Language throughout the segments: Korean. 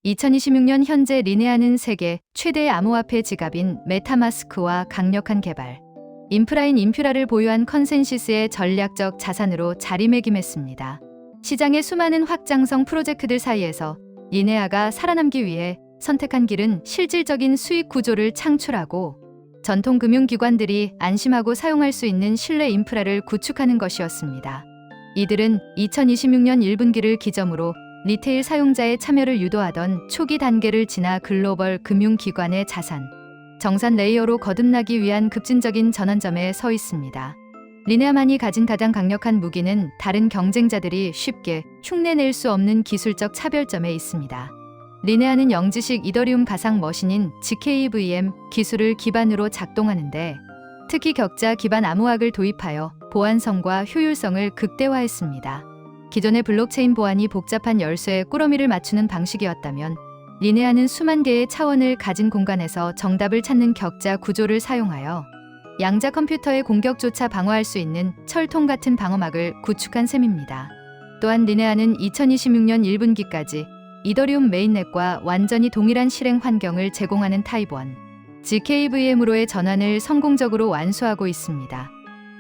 2026년 현재 리네아는 세계 최대의 암호화폐 지갑인 메타마스크와 강력한 개발, 인프라인 인퓨라를 보유한 컨센시스의 전략적 자산으로 자리매김했습니다. 시장의 수많은 확장성 프로젝트들 사이에서 리네아가 살아남기 위해 선택한 길은 실질적인 수익 구조를 창출하고 전통 금융기관들이 안심하고 사용할 수 있는 신뢰 인프라를 구축하는 것이었습니다. 이들은 2026년 1분기를 기점으로 리테일 사용자의 참여를 유도하던 초기 단계를 지나 글로벌 금융기관의 자산, 정산 레이어로 거듭나기 위한 급진적인 전환점에 서 있습니다. 리네아만이 가진 가장 강력한 무기는 다른 경쟁자들이 쉽게 흉내낼 수 없는 기술적 차별점에 있습니다. 리네아는 영지식 이더리움 가상 머신인 GKVM 기술을 기반으로 작동하는데, 특히 격자 기반 암호학을 도입하여 보안성과 효율성을 극대화했습니다. 기존의 블록체인 보안이 복잡한 열쇠에 꾸러미를 맞추는 방식이었다면, 리네아는 수만 개의 차원을 가진 공간에서 정답을 찾는 격자 구조를 사용하여 양자 컴퓨터의 공격조차 방어할 수 있는 철통 같은 방어막을 구축한 셈입니다. 또한 리네아는 2026년 1분기까지 이더리움 메인넷과 완전히 동일한 실행 환경을 제공하는 타입 1, GKVM으로의 전환을 성공적으로 완수하고 있습니다.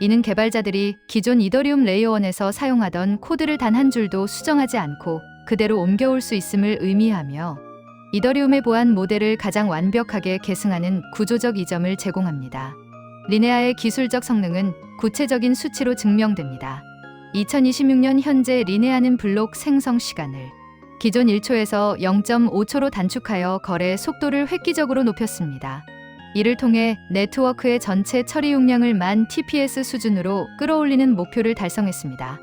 이는 개발자들이 기존 이더리움 레이어 1에서 사용하던 코드를 단 한 줄도 수정하지 않고 그대로 옮겨올 수 있음을 의미하며, 이더리움의 보안 모델을 가장 완벽하게 계승하는 구조적 이점을 제공합니다. 리네아의 기술적 성능은 구체적인 수치로 증명됩니다. 2026년 현재 리네아는 블록 생성 시간을 기존 1초에서 0.5초로 단축하여 거래 속도를 획기적으로 높였습니다. 이를 통해 네트워크의 전체 처리 용량을 10,000 TPS 수준으로 끌어올리는 목표를 달성했습니다.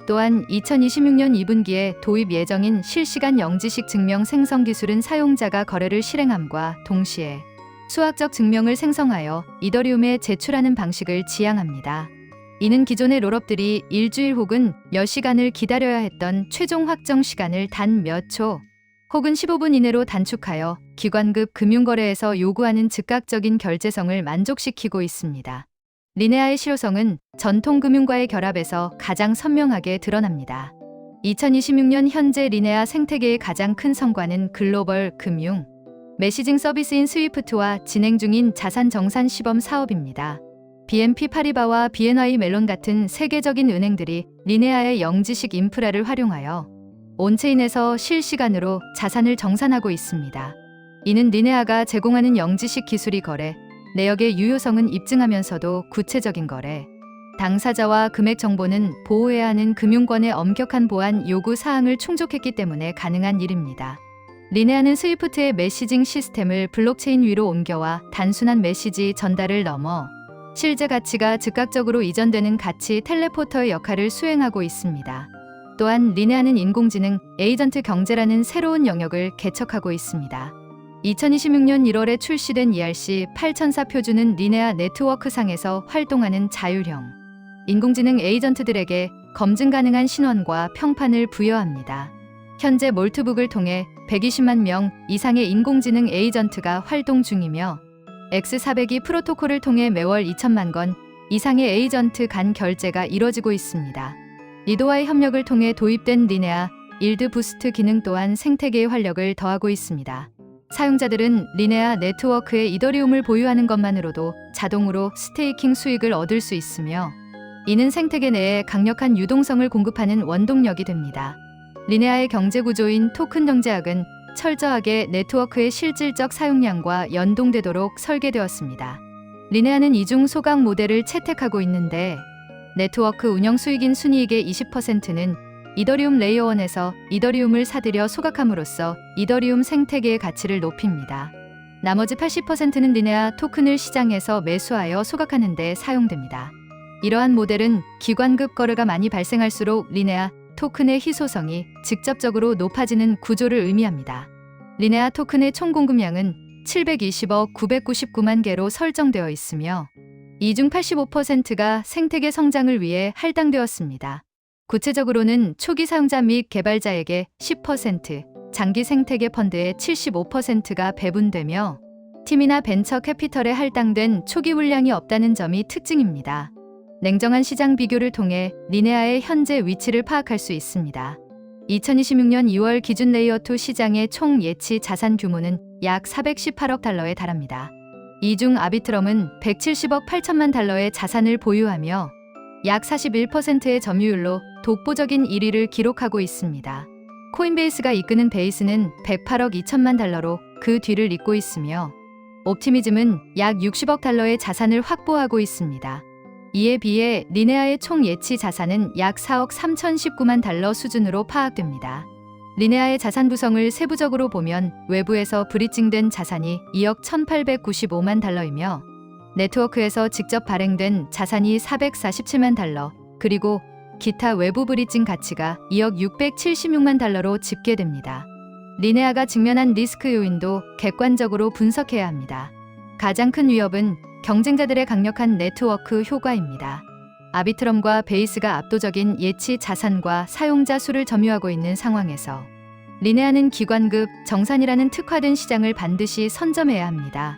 또한 2026년 2분기에 도입 예정인 실시간 영지식 증명 생성 기술은 사용자가 거래를 실행함과 동시에 수학적 증명을 생성하여 이더리움에 제출하는 방식을 지향합니다. 이는 기존의 롤업들이 일주일 혹은 몇 시간을 기다려야 했던 최종 확정 시간을 단 몇 초 혹은 15분 이내로 단축하여 기관급 금융거래에서 요구하는 즉각적인 결제성을 만족시키고 있습니다. 리네아의 실효성은 전통 금융과의 결합에서 가장 선명하게 드러납니다. 2026년 현재 리네아 생태계의 가장 큰 성과는 글로벌 금융 메시징 서비스인 스위프트와 진행 중인 자산 정산 시범 사업입니다. BNP 파리바와 BNY 멜론 같은 세계적인 은행들이 리네아의 영지식 인프라를 활용하여 온체인에서 실시간으로 자산을 정산하고 있습니다. 이는 리네아가 제공하는 영지식 기술이 거래 내역의 유효성은 입증하면서도 구체적인 거래 당사자와 금액 정보는 보호해야 하는 금융권의 엄격한 보안 요구 사항을 충족했기 때문에 가능한 일입니다. 리네아는 스위프트의 메시징 시스템을 블록체인 위로 옮겨와 단순한 메시지 전달을 넘어 실제 가치가 즉각적으로 이전되는 가치 텔레포터의 역할을 수행하고 있습니다. 또한 리네아는 인공지능 에이전트 경제라는 새로운 영역을 개척하고 있습니다. 2026년 1월에 출시된 ERC8004 표준은 리네아 네트워크상에서 활동하는 자율형 인공지능 에이전트들에게 검증 가능한 신원과 평판을 부여합니다. 현재 몰트북을 통해 120만 명 이상의 인공지능 에이전트가 활동 중이며, X402 프로토콜을 통해 매월 2천만 건 이상의 에이전트 간 결제가 이뤄지고 있습니다. 리도와의 협력을 통해 도입된 리네아 일드 부스트 기능 또한 생태계의 활력을 더하고 있습니다. 사용자들은 리네아 네트워크에 이더리움을 보유하는 것만으로도 자동으로 스테이킹 수익을 얻을 수 있으며, 이는 생태계 내에 강력한 유동성을 공급하는 원동력이 됩니다. 리네아의 경제구조인 토큰 경제학은 철저하게 네트워크의 실질적 사용량과 연동되도록 설계되었습니다. 리네아는 이중 소각 모델을 채택하고 있는데, 네트워크 운영 수익인 순이익의 20%는 이더리움 레이어 1에서 이더리움을 사들여 소각함으로써 이더리움 생태계의 가치를 높입니다. 나머지 80%는 리네아 토큰을 시장에서 매수하여 소각하는 데 사용됩니다. 이러한 모델은 기관급 거래가 많이 발생할수록 리네아 토큰의 희소성이 직접적으로 높아지는 구조를 의미합니다. 리네아 토큰의 총 공급량은 720억 999만 개로 설정되어 있으며, 이 중 85%가 생태계 성장을 위해 할당되었습니다. 구체적으로는 초기 사용자 및 개발자에게 10%, 장기 생태계 펀드의 75%가 배분되며, 팀이나 벤처 캐피털에 할당된 초기 물량이 없다는 점이 특징입니다. 냉정한 시장 비교를 통해 리네아의 현재 위치를 파악할 수 있습니다. 2026년 2월 기준 레이어2 시장의 총 예치 자산 규모는 약 418억 달러에 달합니다. 이 중 아비트럼은 170억 8천만 달러의 자산을 보유하며 약 41%의 점유율로 독보적인 1위를 기록하고 있습니다. 코인베이스가 이끄는 베이스는 108억 2천만 달러로 그 뒤를 잇고 있으며 옵티미즘은 약 60억 달러의 자산을 확보하고 있습니다. 이에 비해 리네아의 총 예치 자산은 약 4억 3,019만 달러 수준으로 파악됩니다. 리네아의 자산 구성을 세부적으로 보면 외부에서 브리징된 자산이 2억 1,895만 달러이며 네트워크에서 직접 발행된 자산이 447만 달러, 그리고 기타 외부 브리징 가치가 2억 676만 달러로 집계됩니다. 리네아가 직면한 리스크 요인도 객관적으로 분석해야 합니다. 가장 큰 위협은 경쟁자들의 강력한 네트워크 효과입니다. 아비트럼과 베이스가 압도적인 예치 자산과 사용자 수를 점유하고 있는 상황에서 리네아는 기관급 정산이라는 특화된 시장을 반드시 선점해야 합니다.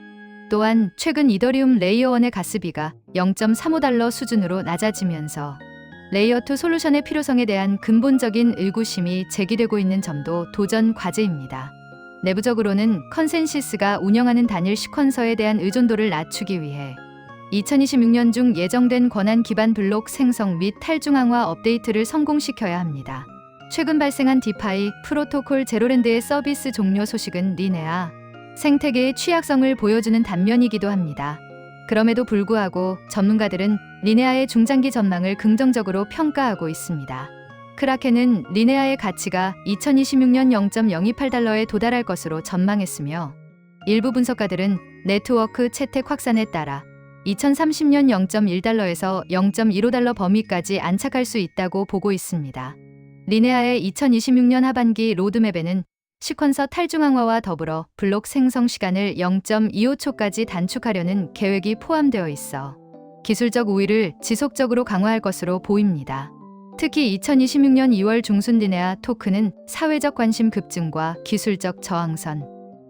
또한 최근 이더리움 레이어1의 가스비가 0.35달러 수준으로 낮아지면서 레이어2 솔루션의 필요성에 대한 근본적인 의구심이 제기되고 있는 점도 도전 과제입니다. 내부적으로는 컨센시스가 운영하는 단일 시퀀서에 대한 의존도를 낮추기 위해 2026년 중 예정된 권한 기반 블록 생성 및 탈중앙화 업데이트를 성공시켜야 합니다. 최근 발생한 디파이 프로토콜 제로랜드의 서비스 종료 소식은 리네아 생태계의 취약성을 보여주는 단면이기도 합니다. 그럼에도 불구하고 전문가들은 리네아의 중장기 전망을 긍정적으로 평가하고 있습니다. 크라켄은 리네아의 가치가 2026년 0.028달러에 도달할 것으로 전망했으며 일부 분석가들은 네트워크 채택 확산에 따라 2030년 0.1달러에서 0.15달러 범위까지 안착할 수 있다고 보고 있습니다. 리네아의 2026년 하반기 로드맵에는 시퀀서 탈중앙화와 더불어 블록 생성 시간을 0.25초까지 단축하려는 계획이 포함되어 있어 기술적 우위를 지속적으로 강화할 것으로 보입니다. 특히 2026년 2월 중순 리네아 토큰은 사회적 관심 급증과 기술적 저항선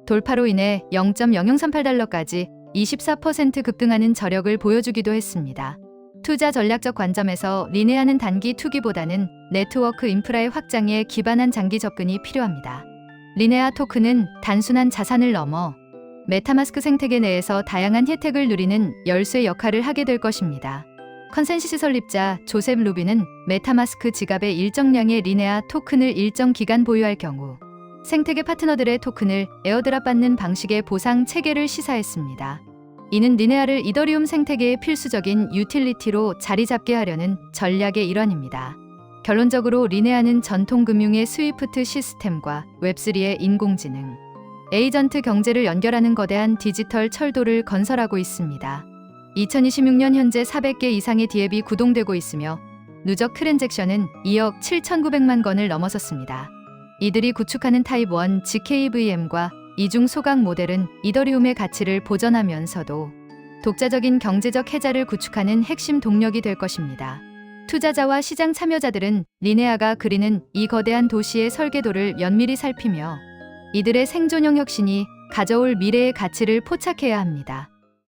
돌파로 인해 0.0038달러까지 24% 급등하는 저력을 보여주기도 했습니다. 투자 전략적 관점에서 리네아는 단기 투기보다는 네트워크 인프라의 확장에 기반한 장기 접근이 필요합니다. 리네아 토큰은 단순한 자산을 넘어 메타마스크 생태계 내에서 다양한 혜택을 누리는 열쇠 역할을 하게 될 것입니다. 컨센시스 설립자 조셉 루비는 메타마스크 지갑의 일정량의 리네아 토큰을 일정 기간 보유할 경우 생태계 파트너들의 토큰을 에어드랍 받는 방식의 보상 체계를 시사했습니다. 이는 리네아를 이더리움 생태계의 필수적인 유틸리티로 자리 잡게 하려는 전략의 일환입니다. 결론적으로 리네아는 전통 금융의 스위프트 시스템과 웹3의 인공지능, 에이전트 경제를 연결하는 거대한 디지털 철도를 건설하고 있습니다. 2026년 현재 400개 이상의 디앱이 구동되고 있으며 누적 트랜잭션은 2억 7,900만 건을 넘어섰습니다. 이들이 구축하는 타입 1 GKVM과 이중 소각 모델은 이더리움의 가치를 보전하면서도 독자적인 경제적 해자를 구축하는 핵심 동력이 될 것입니다. 투자자와 시장 참여자들은 리네아가 그리는 이 거대한 도시의 설계도를 면밀히 살피며 이들의 생존형 혁신이 가져올 미래의 가치를 포착해야 합니다.